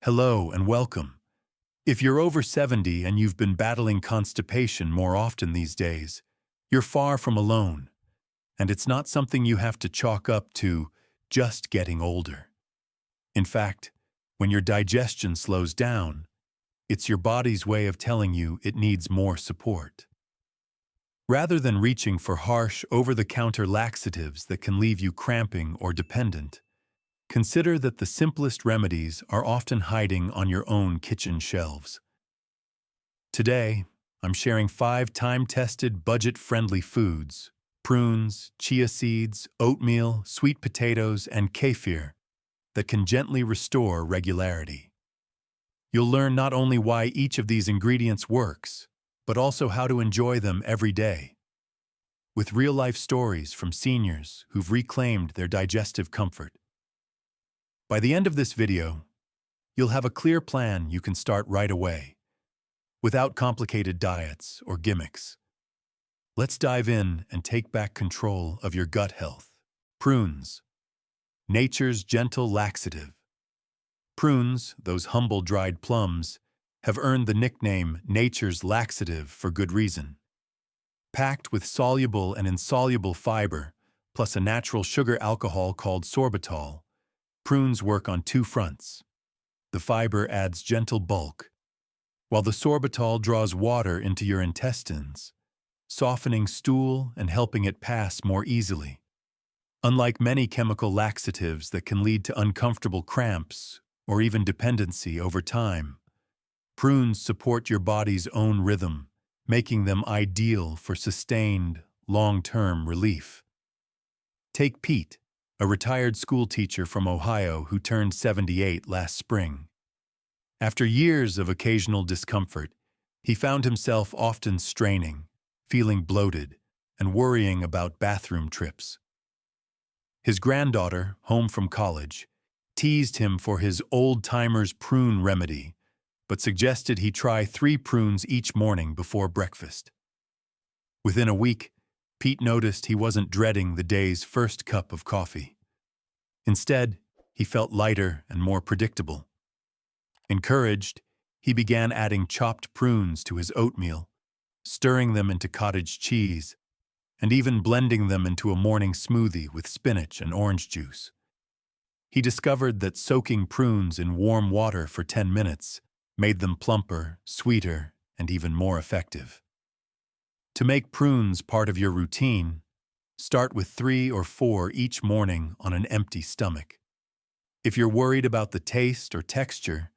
Hello and welcome. If you're over 70 and you've been battling constipation more often these days, you're far from alone, and it's not something you have to chalk up to just getting older. In fact, when your digestion slows down, it's your body's way of telling you it needs more support. Rather than reaching for harsh, over-the-counter laxatives that can leave you cramping or dependent, consider that the simplest remedies are often hiding on your own kitchen shelves. Today, I'm sharing 5 time-tested, budget-friendly foods: prunes, chia seeds, oatmeal, sweet potatoes, and kefir that can gently restore regularity. You'll learn not only why each of these ingredients works, but also how to enjoy them every day. With real-life stories from seniors who've reclaimed their digestive comfort. By the end of this video, you'll have a clear plan you can start right away, without complicated diets or gimmicks. Let's dive in and take back control of your gut health. Prunes, nature's gentle laxative. Prunes, those humble dried plums, have earned the nickname nature's laxative for good reason. Packed with soluble and insoluble fiber, plus a natural sugar alcohol called sorbitol, prunes work on 2 fronts. The fiber adds gentle bulk, while the sorbitol draws water into your intestines, softening stool and helping it pass more easily. Unlike many chemical laxatives that can lead to uncomfortable cramps or even dependency over time, prunes support your body's own rhythm, making them ideal for sustained, long-term relief. Take Pete, a retired school teacher from Ohio who turned 78 last spring. After years of occasional discomfort, he found himself often straining, feeling bloated, and worrying about bathroom trips. His granddaughter, home from college, teased him for his old-timers prune remedy, but suggested he try 3 prunes each morning before breakfast. Within a week, Pete noticed he wasn't dreading the day's first cup of coffee. Instead, he felt lighter and more predictable. Encouraged, he began adding chopped prunes to his oatmeal, stirring them into cottage cheese, and even blending them into a morning smoothie with spinach and orange juice. He discovered that soaking prunes in warm water for 10 minutes made them plumper, sweeter, and even more effective. To make prunes part of your routine, start with 3 or 4 each morning on an empty stomach. If you're worried about the taste or texture,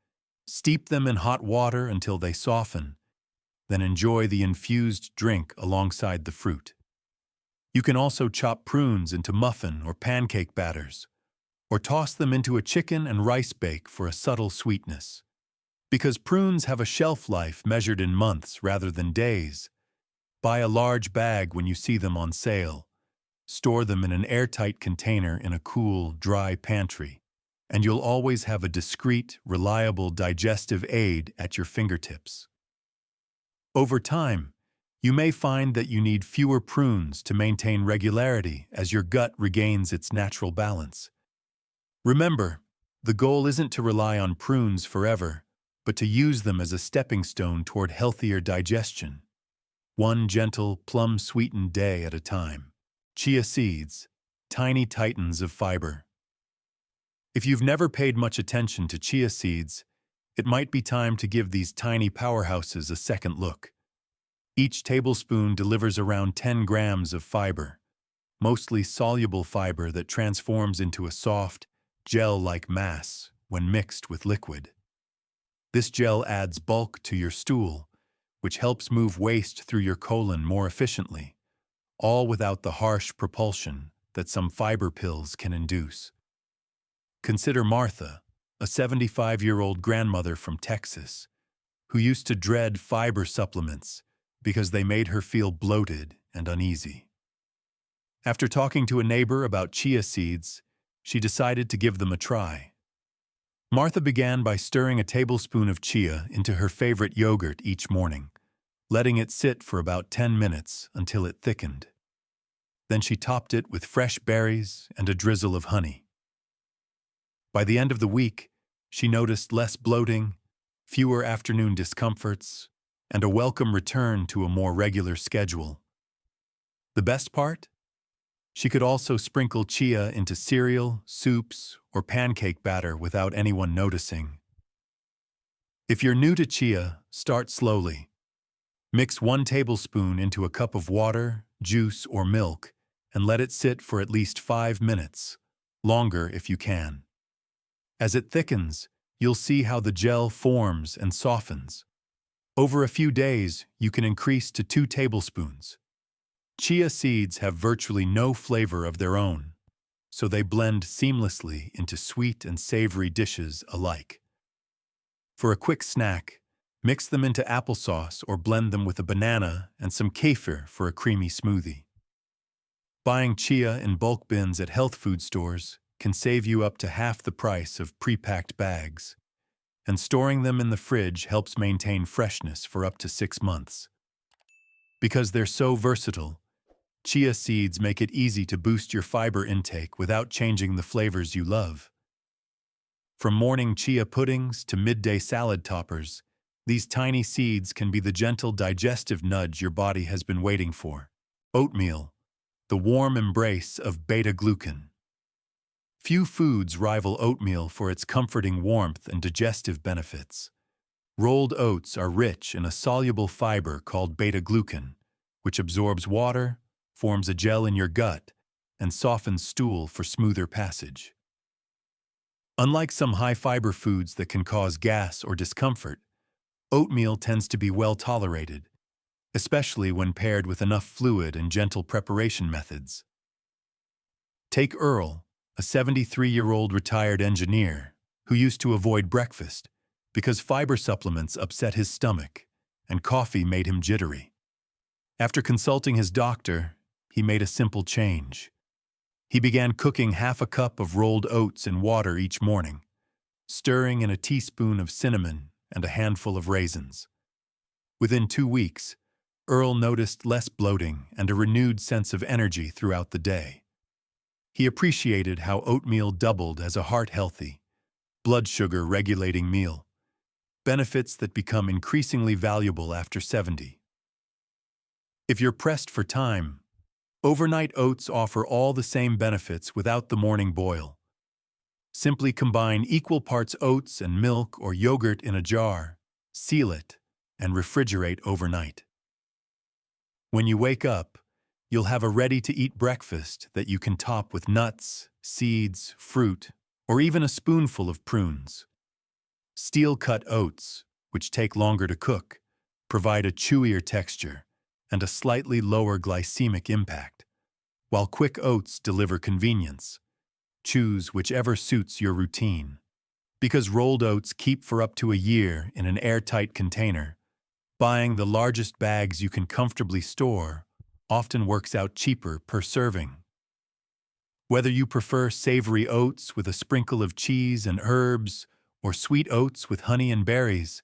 steep them in hot water until they soften, then enjoy the infused drink alongside the fruit. You can also chop prunes into muffin or pancake batters, or toss them into a chicken and rice bake for a subtle sweetness. Because prunes have a shelf life measured in months rather than days, buy a large bag when you see them on sale. Store them in an airtight container in a cool, dry pantry, and you'll always have a discreet, reliable digestive aid at your fingertips. Over time, you may find that you need fewer prunes to maintain regularity as your gut regains its natural balance. Remember, the goal isn't to rely on prunes forever, but to use them as a stepping stone toward healthier digestion. One gentle, plum-sweetened day at a time. Chia seeds, tiny titans of fiber. If you've never paid much attention to chia seeds, it might be time to give these tiny powerhouses a second look. Each tablespoon delivers around 10 grams of fiber, mostly soluble fiber that transforms into a soft, gel-like mass when mixed with liquid. This gel adds bulk to your stool, which helps move waste through your colon more efficiently, all without the harsh propulsion that some fiber pills can induce. Consider Martha, a 75-year-old grandmother from Texas, who used to dread fiber supplements because they made her feel bloated and uneasy. After talking to a neighbor about chia seeds, she decided to give them a try. Martha began by stirring a tablespoon of chia into her favorite yogurt each morning, letting it sit for about 10 minutes until it thickened. Then she topped it with fresh berries and a drizzle of honey. By the end of the week, she noticed less bloating, fewer afternoon discomforts, and a welcome return to a more regular schedule. The best part? She could also sprinkle chia into cereal, soups, or pancake batter without anyone noticing. If you're new to chia, start slowly. Mix 1 tablespoon into a cup of water, juice, or milk, and let it sit for at least 5 minutes, longer if you can. As it thickens, you'll see how the gel forms and softens. Over a few days, you can increase to 2 tablespoons. Chia seeds have virtually no flavor of their own, so they blend seamlessly into sweet and savory dishes alike. For a quick snack, mix them into applesauce or blend them with a banana and some kefir for a creamy smoothie. Buying chia in bulk bins at health food stores can save you up to half the price of pre-packed bags, and storing them in the fridge helps maintain freshness for up to 6 months. Because they're so versatile, chia seeds make it easy to boost your fiber intake without changing the flavors you love. From morning chia puddings to midday salad toppers, these tiny seeds can be the gentle digestive nudge your body has been waiting for. Oatmeal, the warm embrace of beta-glucan. Few foods rival oatmeal for its comforting warmth and digestive benefits. Rolled oats are rich in a soluble fiber called beta-glucan, which absorbs water, forms a gel in your gut, and softens stool for smoother passage. Unlike some high-fiber foods that can cause gas or discomfort, oatmeal tends to be well tolerated, especially when paired with enough fluid and gentle preparation methods. Take Earl, a 73-year-old retired engineer who used to avoid breakfast because fiber supplements upset his stomach and coffee made him jittery. After consulting his doctor, he made a simple change. He began cooking half a cup of rolled oats in water each morning, stirring in a teaspoon of cinnamon and a handful of raisins. Within 2 weeks, Earl noticed less bloating and a renewed sense of energy throughout the day. He appreciated how oatmeal doubled as a heart-healthy, blood sugar-regulating meal, benefits that become increasingly valuable after 70. If you're pressed for time, overnight oats offer all the same benefits without the morning boil. Simply combine equal parts oats and milk or yogurt in a jar, seal it, and refrigerate overnight. When you wake up, you'll have a ready-to-eat breakfast that you can top with nuts, seeds, fruit, or even a spoonful of prunes. Steel-cut oats, which take longer to cook, provide a chewier texture and a slightly lower glycemic impact, while quick oats deliver convenience. Choose whichever suits your routine. Because rolled oats keep for up to a year in an airtight container, buying the largest bags you can comfortably store often works out cheaper per serving. Whether you prefer savory oats with a sprinkle of cheese and herbs or sweet oats with honey and berries,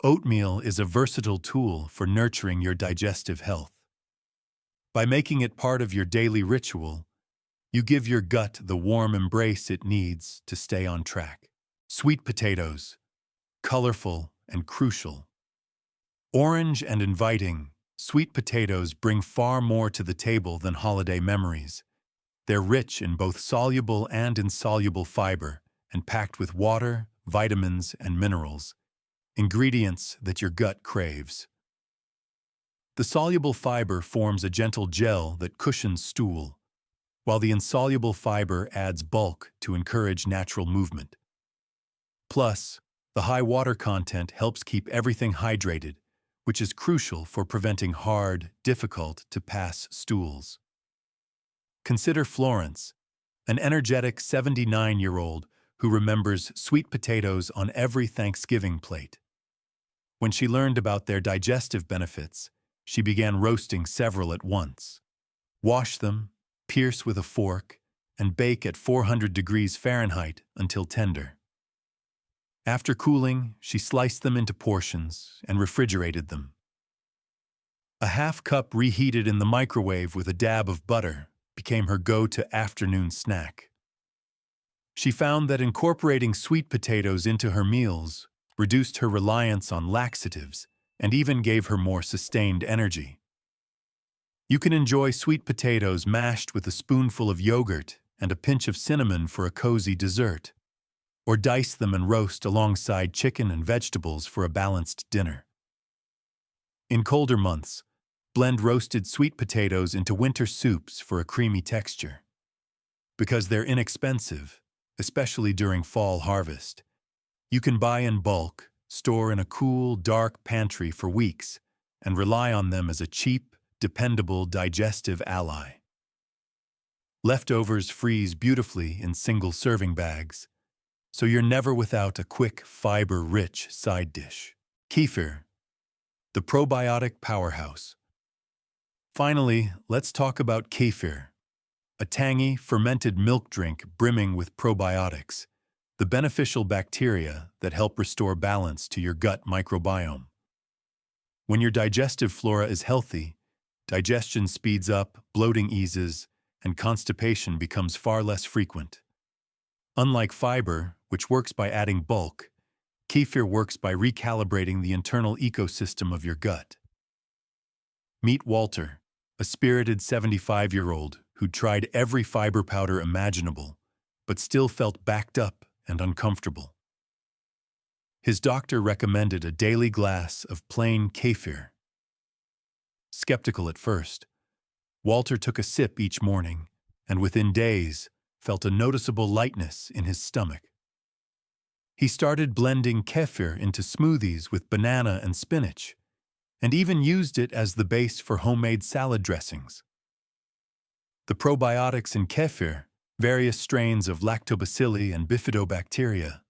oatmeal is a versatile tool for nurturing your digestive health. By making it part of your daily ritual, you give your gut the warm embrace it needs to stay on track. Sweet potatoes, colorful and crucial. Orange and inviting, sweet potatoes bring far more to the table than holiday memories. They're rich in both soluble and insoluble fiber and packed with water, vitamins, and minerals, ingredients that your gut craves. The soluble fiber forms a gentle gel that cushions stool, while the insoluble fiber adds bulk to encourage natural movement. Plus, the high water content helps keep everything hydrated, which is crucial for preventing hard, difficult-to-pass stools. Consider Florence, an energetic 79-year-old who remembers sweet potatoes on every Thanksgiving plate. When she learned about their digestive benefits, she began roasting several at once. Wash them, pierce with a fork, and bake at 400 degrees Fahrenheit until tender. After cooling, she sliced them into portions and refrigerated them. A half cup reheated in the microwave with a dab of butter became her go-to afternoon snack. She found that incorporating sweet potatoes into her meals reduced her reliance on laxatives and even gave her more sustained energy. You can enjoy sweet potatoes mashed with a spoonful of yogurt and a pinch of cinnamon for a cozy dessert, or dice them and roast alongside chicken and vegetables for a balanced dinner. In colder months, blend roasted sweet potatoes into winter soups for a creamy texture. Because they're inexpensive, especially during fall harvest, you can buy in bulk, store in a cool, dark pantry for weeks, and rely on them as a cheap, dependable digestive ally. Leftovers freeze beautifully in single serving bags, so you're never without a quick, fiber-rich side dish. Kefir, the probiotic powerhouse. Finally, let's talk about kefir, a tangy, fermented milk drink brimming with probiotics, the beneficial bacteria that help restore balance to your gut microbiome. When your digestive flora is healthy, digestion speeds up, bloating eases, and constipation becomes far less frequent. Unlike fiber, which works by adding bulk, kefir works by recalibrating the internal ecosystem of your gut. Meet Walter, a spirited 75-year-old who'd tried every fiber powder imaginable, but still felt backed up and uncomfortable. His doctor recommended a daily glass of plain kefir. Skeptical at first, Walter took a sip each morning, and within days, felt a noticeable lightness in his stomach. He started blending kefir into smoothies with banana and spinach, and even used it as the base for homemade salad dressings. The probiotics in kefir, various strains of lactobacilli and bifidobacteria,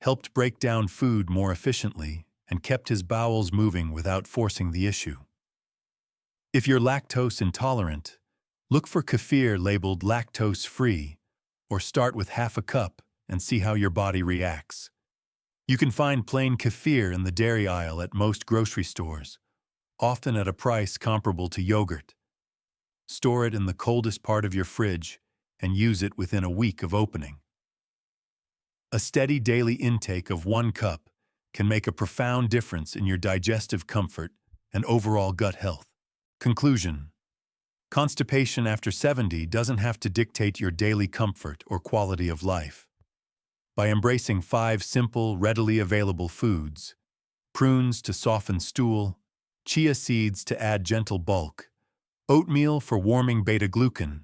helped break down food more efficiently and kept his bowels moving without forcing the issue. If you're lactose intolerant, look for kefir labeled lactose-free, or start with half a cup and see how your body reacts. You can find plain kefir in the dairy aisle at most grocery stores, often at a price comparable to yogurt. Store it in the coldest part of your fridge and use it within a week of opening. A steady daily intake of 1 cup can make a profound difference in your digestive comfort and overall gut health. Conclusion: constipation after 70 doesn't have to dictate your daily comfort or quality of life. By embracing 5 simple, readily available foods, prunes to soften stool, chia seeds to add gentle bulk, oatmeal for warming beta-glucan,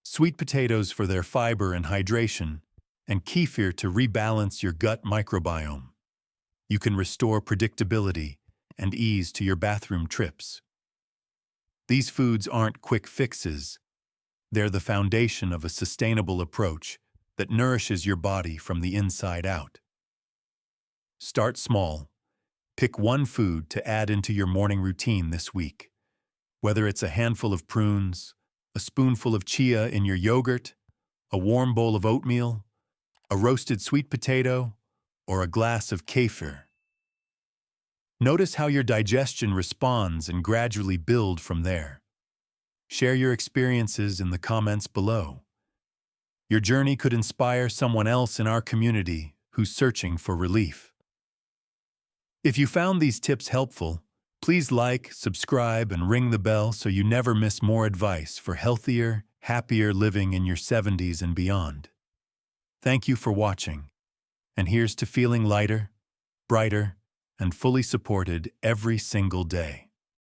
sweet potatoes for their fiber and hydration, and kefir to rebalance your gut microbiome, you can restore predictability and ease to your bathroom trips. These foods aren't quick fixes. They're the foundation of a sustainable approach that nourishes your body from the inside out. Start small. Pick 1 food to add into your morning routine this week. Whether it's a handful of prunes, a spoonful of chia in your yogurt, a warm bowl of oatmeal, a roasted sweet potato, or a glass of kefir. Notice how your digestion responds and gradually build from there. Share your experiences in the comments below. Your journey could inspire someone else in our community who's searching for relief. If you found these tips helpful, please like, subscribe, and ring the bell so you never miss more advice for healthier, happier living in your 70s and beyond. Thank you for watching, and here's to feeling lighter, brighter, and fully supported every single day.